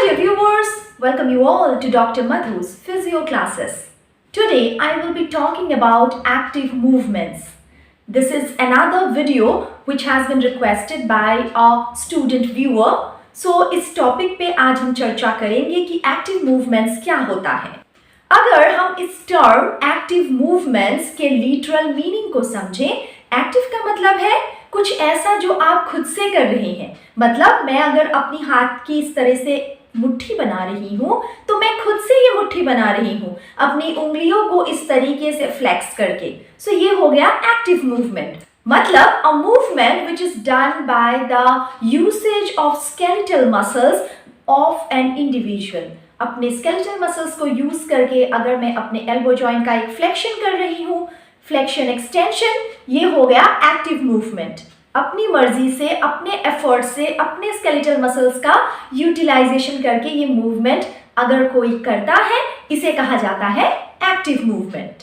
dear viewers, welcome you all to Dr. Madhu's Physio Classes. Today I will be talking about active movements. This is another video which has been requested by a student viewer. So इस topic पे आज हम चर्चा करेंगे कि active movements क्या होता है। अगर हम इस टर्म एक्टिव मूवमेंट्स के लिटरल मीनिंग को समझें, एक्टिव का मतलब है कुछ ऐसा जो आप खुद से कर रहे हैं। मतलब मैं अगर अपनी हाथ की इस तरह से मुट्ठी बना रही हूँ तो मैं खुद से ये मुट्ठी बना रही हूँ अपनी उंगलियों को इस तरीके से फ्लेक्स करके। सो ये हो गया एक्टिव मूवमेंट। मतलब a movement which is done by the usage of skeletal muscles of an individual. अपने स्केलेटल मसल्स को यूज करके अगर मैं अपने एल्बो जॉइंट का एक फ्लेक्शन कर रही हूँ, फ्लेक्शन एक्सटेंशन, ये हो गया एक्टिव मूवमेंट। अपनी मर्जी से, अपने एफर्ट से, अपने स्केलेटल मसल्स का यूटिलाइजेशन करके ये मूवमेंट अगर कोई करता है, इसे कहा जाता है एक्टिव मूवमेंट।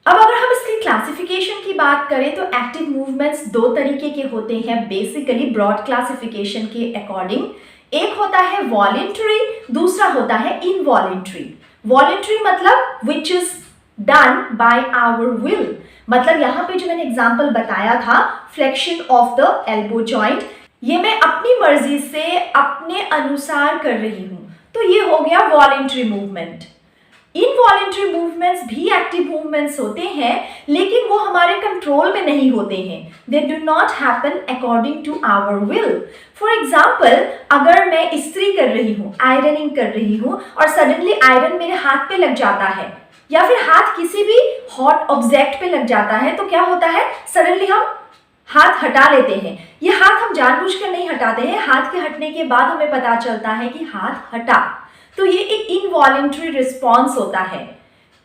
अब अगर हम इसकी क्लासिफिकेशन की बात करें तो एक्टिव मूवमेंट्स दो तरीके के होते हैं बेसिकली ब्रॉड क्लासिफिकेशन के अकॉर्डिंग। एक होता है वॉलेंट्री, दूसरा होता है इनवॉलेंट्री। वॉलेंट्री मतलब which is done by our will. मतलब यहाँ पे जो मैंने एग्जांपल बताया था flexion of the elbow joint, ये मैं अपनी मर्जी से अपने अनुसार कर रही हूँ, तो ये हो गया वॉलेंट्री मूवमेंट। इनवॉलेंट्री मूवमेंट्स भी एक्टिव मूवमेंट्स होते हैं, लेकिन वो हमारे कंट्रोल में नहीं होते हैं। They do not happen according to our will. For example, अगर मैं इस्त्री कर रही हूँ, आयरनिंग कर रही हूँ और सडनली आयरन मेरे हाथ पे लग जाता है या फिर हाथ किसी भी हॉट ऑब्जेक्ट पे लग जाता है, तो क्या होता है, सडनली हम हाथ हटा लेते हैं। ये हाथ हम जानबूझकर नहीं हटाते हैं, हाथ के हटने के बाद हमें पता चलता है कि हाथ हटा, तो ये एक इनवॉलेंट्री रिस्पॉन्स होता है।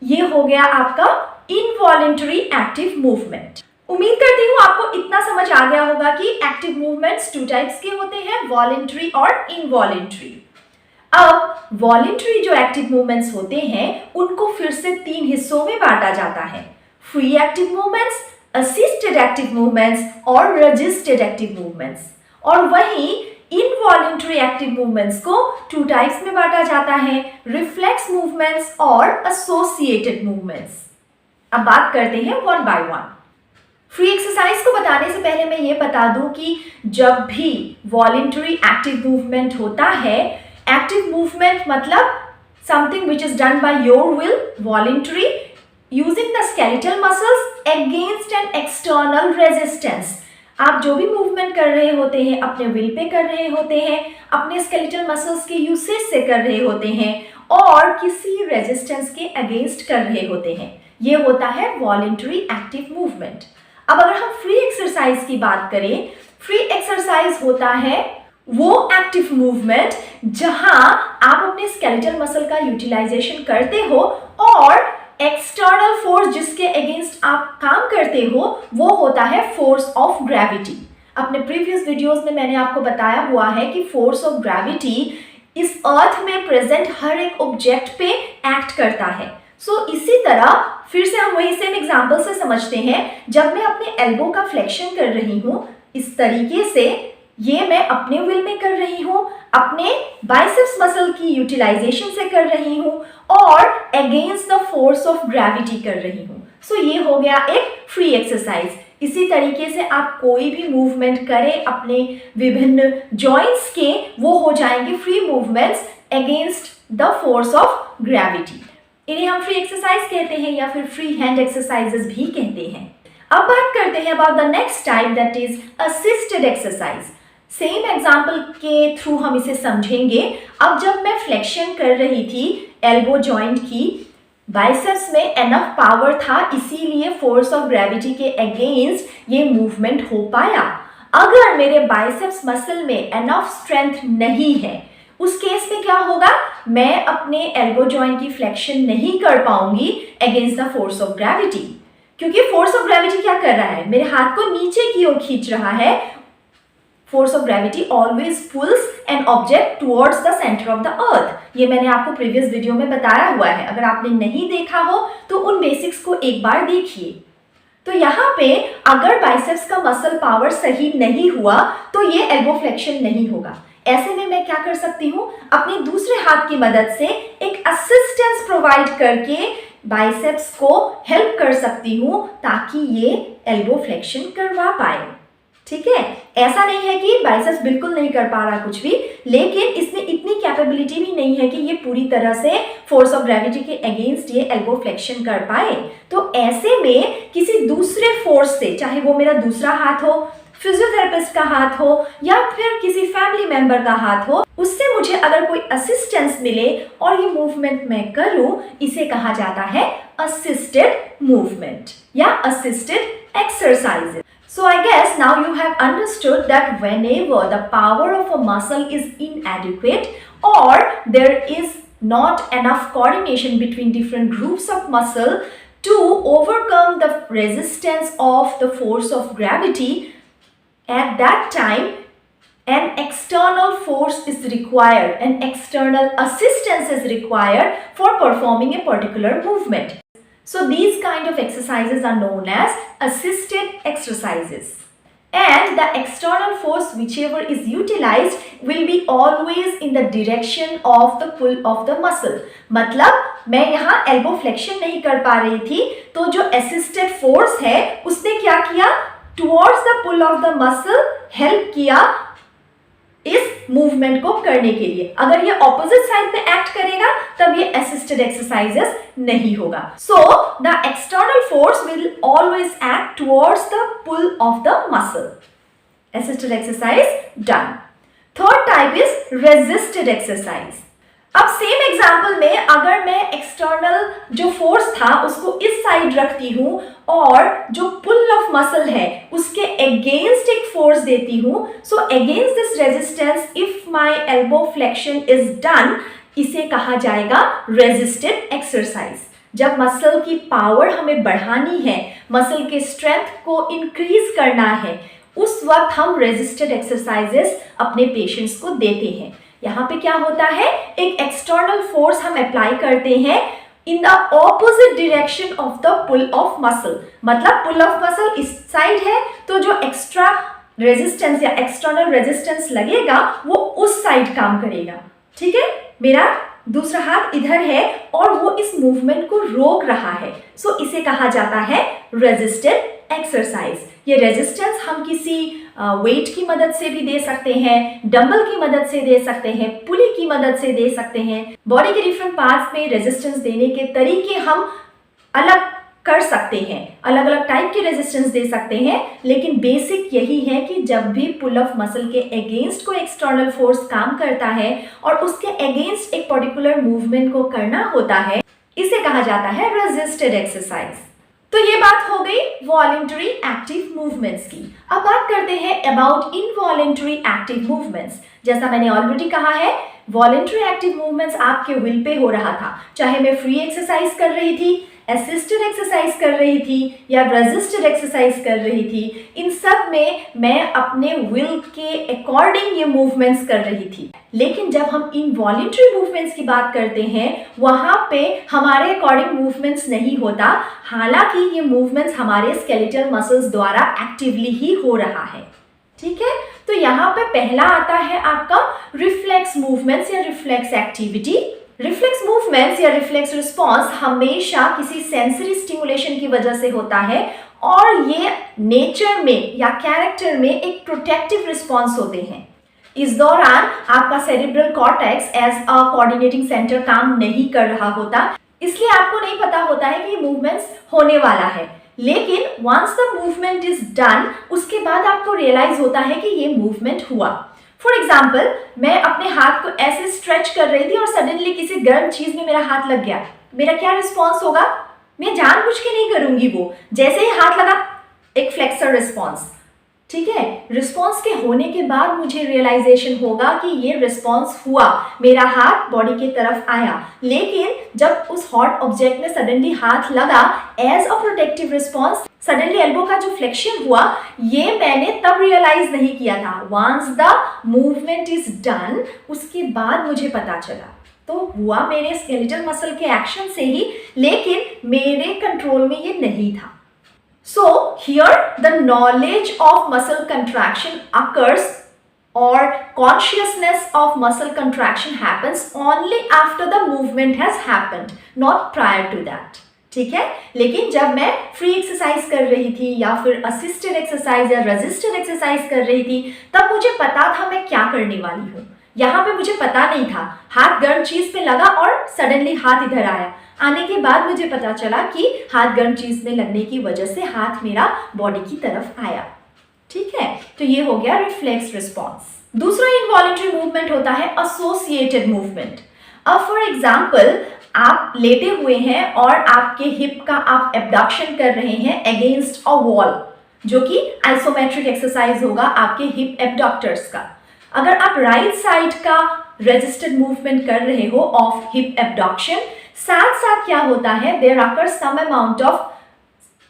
ये हो गया आपका इनवॉलेंट्री एक्टिव मूवमेंट। उम्मीद करती हूँ आपको इतना समझ आ गया होगा कि एक्टिव मूवमेंट्स टू टाइप्स के होते हैं, वॉलेंट्री और इनवॉलेंट्री। अब वॉलेंट्री जो एक्टिव मूवमेंट्स होते हैं उनको फिर से तीन हिस्सों में बांटा जाता है, free active movements, assisted active movements और रजिस्टेड एक्टिव मूवमेंट्स। और वहीं इनवॉलेंट्री एक्टिव मूवमेंट्स को टू टाइप्स में बांटा जाता है, रिफ्लेक्स मूवमेंट्स और एसोसिएटेड मूवमेंट्स। अब बात करते हैं one by one. Free exercise को बताने से पहले मैं ये बता दूं कि जब भी वॉलेंट्री एक्टिव मूवमेंट होता है, एक्टिव मूवमेंट मतलब something which is done by your will, voluntary, using the skeletal muscles against an external resistance. आप जो भी मूवमेंट कर रहे होते हैं अपने विल पे कर रहे होते हैं, अपने स्केलेटल मसल्स के यूसेज से कर रहे होते हैं और किसी रेजिस्टेंस के अगेंस्ट कर रहे होते हैं। ये होता है वॉलेंट्री एक्टिव मूवमेंट। अब अगर हम फ्री एक्सरसाइज की बात करें, फ्री एक्सरसाइज होता है वो एक्टिव मूवमेंट जहां आप अपने स्केलेटल मसल का यूटिलाइजेशन करते हो और एक्सटर्नल फोर्स जिसके अगेंस्ट आप काम करते हो वो होता है फोर्स ऑफ ग्रेविटी। अपने प्रीवियस वीडियोस में मैंने आपको बताया हुआ है कि फोर्स ऑफ ग्रेविटी इस अर्थ में प्रेजेंट हर एक ऑब्जेक्ट पे एक्ट करता है। सो इसी तरह फिर से हम वही सेम एग्जांपल से समझते हैं। जब मैं अपने एल्बो का फ्लेक्शन कर रही हूँ इस तरीके से, ये मैं अपने विल में कर रही हूँ, अपने बाइसेप्स मसल की यूटिलाइजेशन से कर रही हूँ और against the force of gravity कर रही हूँ। सो ये हो गया एक फ्री एक्सरसाइज। इसी तरीके से आप कोई भी मूवमेंट करें अपने विभिन्न जॉइंट्स के, वो हो जाएंगे free movements against the force of gravity. इन्हें हम फ्री एक्सरसाइज कहते हैं या फिर फ्री हैंड एक्सरसाइजेस भी कहते हैं। अब बात करते हैं about the next type, that is assisted exercise. Same example के थ्रू हम इसे समझेंगे। अब जब मैं फ्लेक्शन कर रही थी एल्बो जॉइंट की, बाइसेप्स में एनफ पावर था, इसीलिए फोर्स ऑफ ग्रेविटी के अगेंस्ट ये मूवमेंट हो पाया। अगर मेरे बाइसेप्स मसल में एनफ स्ट्रेंथ नहीं है, उस केस में क्या होगा, मैं अपने एल्बो जॉइंट की फ्लेक्शन नहीं कर पाऊंगी against the force of gravity, क्योंकि फोर्स ऑफ ग्रेविटी क्या कर रहा है, मेरे हाथ को नीचे की ओर खींच रहा है। Force of gravity always pulls an object towards the centre of the earth. ये मैंने आपको प्रीवियस वीडियो में बताया हुआ है, अगर आपने नहीं देखा हो तो उन बेसिक्स को एक बार देखिए। तो यहाँ पे अगर बाइसेप्स का मसल पावर सही नहीं हुआ तो ये एल्बो फ्लेक्शन नहीं होगा। ऐसे में मैं क्या कर सकती हूँ, अपने दूसरे हाथ की मदद से एक असिस्टेंस प्रोवाइड करके बाइसेप्स को हेल्प कर सकती हूँ ताकि ये एल्बो फ्लेक्शन करवा पाए। ठीक है, ऐसा नहीं है कि बाइसेप्स बिल्कुल नहीं कर पा रहा कुछ भी, लेकिन इसमें इतनी कैपेबिलिटी भी नहीं है कि ये पूरी तरह से फोर्स ऑफ ग्रेविटी के अगेंस्ट ये एल्बो फ्लेक्शन कर पाए। तो ऐसे में किसी दूसरे फोर्स से, चाहे वो मेरा दूसरा हाथ हो, फिजियोथेरेपिस्ट का हाथ हो या फिर किसी फैमिली मेंबर का हाथ हो, उससे मुझे अगर कोई असिस्टेंस मिले और ये मूवमेंट मैं करूं, इसे कहा जाता है असिस्टेड मूवमेंट या assisted exercises. So I guess now you have understood that whenever the power of a muscle is inadequate or there is not enough coordination between different groups of muscle to overcome the resistance of the force of gravity, at that time an external force is required, an external assistance is required for performing a particular movement. So these kind of exercises are known as assisted exercises. And the external force whichever is utilized will be always in the direction of the pull of the muscle. मतलब मैं यहाँ elbow flexion नहीं कर पा रही थी, तो जो assisted force है उसने क्या किया, towards the pull of the muscle help किया इस मूवमेंट को करने के लिए। अगर ये ऑपोजिट साइड में एक्ट करेगा तब ये असिस्टेड एक्सरसाइजेस नहीं होगा। So the external force will always act towards the pull of the muscle. Assisted exercise done. Third type is resisted exercise. अब सेम एग्जाम्पल में अगर मैं एक्सटर्नल जो फोर्स था उसको इस साइड रखती हूं और जो पुल ऑफ मसल है उसके अगेंस्ट एक फोर्स देती हूं, so against this resistance if my elbow flexion is done, इसे कहा जाएगा रेजिस्टेड एक्सरसाइज। जब मसल की पावर हमें बढ़ानी है, मसल के स्ट्रेंथ को इंक्रीज करना है, उस वक्त हम रेजिस्टेड एक्सरसाइजेस अपने पेशेंट्स को देते हैं। यहाँ पे क्या होता है, एक एक्सटर्नल फोर्स हम अप्लाई करते हैं in the opposite direction of the pull of muscle. मतलब पुल ऑफ मसल इस साइड है तो जो एक्स्ट्रा रेजिस्टेंस या एक्सटर्नल रेजिस्टेंस लगेगा वो उस साइड काम करेगा। ठीक है, मेरा दूसरा हाथ इधर है और वो इस मूवमेंट को रोक रहा है, सो इसे कहा जाता है रेजिस्टेड एक्सरसाइज। ये रेजिस्टेंस हम किसी वेट की मदद से भी दे सकते हैं, डंबल की मदद से दे सकते हैं, पुली की मदद से दे सकते हैं। बॉडी के डिफरेंट पार्ट्स में रेजिस्टेंस देने के तरीके हम अलग कर सकते हैं, अलग अलग टाइप की रेजिस्टेंस दे सकते हैं, लेकिन बेसिक यही है कि जब भी पुल ऑफ मसल के अगेंस्ट को एक्सटर्नल फोर्स काम करता है और उसके अगेंस्ट एक पर्टिकुलर मूवमेंट को करना होता है, इसे कहा जाता है रेजिस्टेड एक्सरसाइज। तो ये बात हो गई वॉलेंटरी एक्टिव मूवमेंट्स की। अब बात करते हैं अबाउट इनवॉलेंटरी एक्टिव मूवमेंट्स। जैसा मैंने ऑलरेडी कहा है, वॉलेंटरी एक्टिव मूवमेंट्स आपके विल पे हो रहा था, चाहे मैं फ्री एक्सरसाइज कर रही थी, असिस्टेड एक्सरसाइज कर रही थी या रेजिस्टेड एक्सरसाइज कर रही थी, इन सब में मैं अपने विल के अकॉर्डिंग ये मूवमेंट्स कर रही थी। लेकिन जब हम इनवॉलेंटरी मूवमेंट्स की बात करते हैं, वहां पे हमारे अकॉर्डिंग मूवमेंट्स नहीं होता, हालांकि ये मूवमेंट्स हमारे स्केलेटल मसल्स द्वारा एक्टिवली ही हो रहा है। ठीक है, तो यहाँ पे पहला आता है आपका रिफ्लेक्स मूवमेंट्स या रिफ्लेक्स एक्टिविटी। रिफ्लेक्स मूवमेंट्स या रिफ्लेक्स रिस्पॉन्स हमेशा किसी सेंसरी स्टिमुलेशन की वजह से होता है और ये नेचर में या कैरेक्टर में एक प्रोटेक्टिव रिस्पॉन्स होते हैं। इस दौरान आपका cerebral cortex as a coordinating centre काम नहीं कर रहा होता, इसलिए आपको नहीं पता होता है कि मूवमेंट्स होने वाला है। लेकिन once the movement is done, उसके बाद आपको रियलाइज होता है कि ये मूवमेंट हुआ। फॉर एग्जाम्पल, मैं अपने हाथ को ऐसे स्ट्रेच कर रही थी और सडनली किसी गर्म चीज में मेरा हाथ लग गया, मेरा क्या रिस्पॉन्स होगा? मैं जानबूझ के नहीं करूंगी वो, जैसे ही हाथ लगा एक फ्लेक्सर रिस्पॉन्स। ठीक है, रिस्पॉन्स के होने के बाद मुझे रियलाइजेशन होगा कि ये रिस्पॉन्स हुआ, मेरा हाथ बॉडी की तरफ आया। लेकिन जब उस हॉट ऑब्जेक्ट में सडनली हाथ लगा as a protective response, suddenly elbow का जो फ्लेक्शन हुआ, ये मैंने तब रियलाइज नहीं किया था। Once the movement is done, उसके बाद मुझे पता चला। तो हुआ मेरे स्केलेटल मसल के एक्शन से ही, लेकिन मेरे कंट्रोल में ये नहीं था। So here the knowledge of muscle contraction occurs or consciousness of muscle contraction happens only after the movement has happened, not prior to that. ठीक है, लेकिन जब मैं फ्री एक्सरसाइज कर रही थी या फिर असिस्टेड एक्सरसाइज या रजिस्टेड एक्सरसाइज कर रही थी, तब मुझे पता था मैं क्या करने वाली हूँ। यहाँ पे मुझे पता नहीं था, हाथ गर्म चीज पे लगा और सडनली हाथ इधर आया। आने के बाद मुझे पता चला कि हाथ गर्म चीज में लगने की वजह से हाथ मेरा बॉडी की तरफ आया। ठीक है, तो ये हो गया रिफ्लेक्स रिस्पॉन्स। दूसरा इनवॉलंटरी मूवमेंट होता है एसोसिएटेड मूवमेंट। अब फॉर एग्जाम्पल आप लेटे हुए हैं और आपके हिप का आप एब्डक्शन कर रहे हैं अगेंस्ट अ वॉल, जो कि आइसोमेट्रिक एक्सरसाइज होगा आपके हिप एब्डक्टर्स का। अगर आप राइट साइड का रेजिस्टेड मूवमेंट कर रहे हो ऑफ हिप एब्डक्शन, साथ साथ क्या होता है, there occur some amount of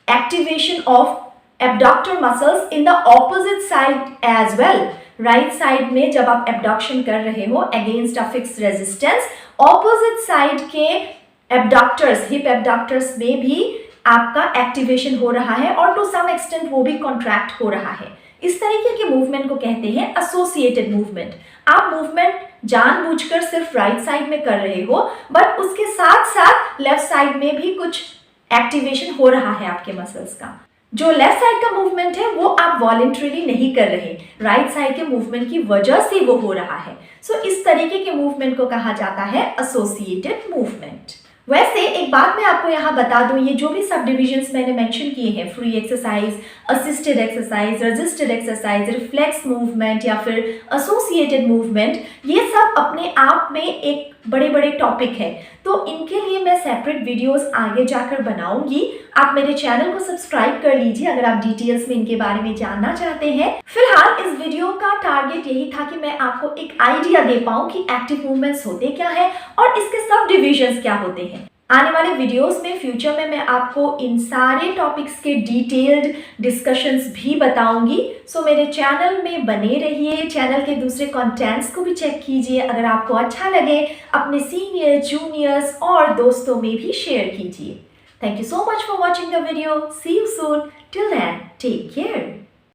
activation of abductor muscles in the opposite side as well. Right side में जब आप एब्डक्शन कर रहे हो against a fix resistance, opposite side के एब्डक्टर्स, हिप एब्डक्टर्स में भी आपका एक्टिवेशन हो रहा है और टू सम एक्सटेंट वो भी कॉन्ट्रैक्ट हो रहा है। इस तरीके के मूवमेंट को कहते हैं एसोसिएटेड मूवमेंट। आप मूवमेंट जानबूझकर सिर्फ राइट साइड में कर रहे हो, बट उसके साथ साथ लेफ्ट साइड में भी कुछ एक्टिवेशन हो रहा है आपके मसल्स का। जो लेफ्ट साइड का मूवमेंट है वो आप वॉलंटरीली नहीं कर रहे, राइट साइड के मूवमेंट की वजह से वो हो रहा है। सो इस तरीके के मूवमेंट को कहा जाता है एसोसिएटेड मूवमेंट। वैसे एक बात मैं आपको यहाँ बता दूं, ये जो भी सब डिविजन्स मैंने मेंशन किए हैं, free exercise, assisted exercise, रजिस्टेड exercise, reflex movement या फिर एसोसिएटेड मूवमेंट, ये सब अपने आप में एक बड़े बड़े टॉपिक है। तो इनके लिए मैं सेपरेट वीडियोस आगे जाकर बनाऊंगी। आप मेरे चैनल को सब्सक्राइब कर लीजिए अगर आप डिटेल्स में इनके बारे में जानना चाहते हैं। फिलहाल इस वीडियो का टारगेट यही था कि मैं आपको एक आइडिया दे पाऊं कि एक्टिव मूवमेंट्स होते क्या है और इसके सब डिविजन्स क्या होते हैं। आने वाले वीडियोस में फ्यूचर में मैं आपको इन सारे टॉपिक्स के डिटेल्ड डिस्कशंस भी बताऊंगी। सो मेरे चैनल में बने रहिए, चैनल के दूसरे कंटेंट्स को भी चेक कीजिए। अगर आपको अच्छा लगे अपने सीनियर, जूनियर्स और दोस्तों में भी शेयर कीजिए। Thank you so much for watching the video. See you soon. Till then, take care.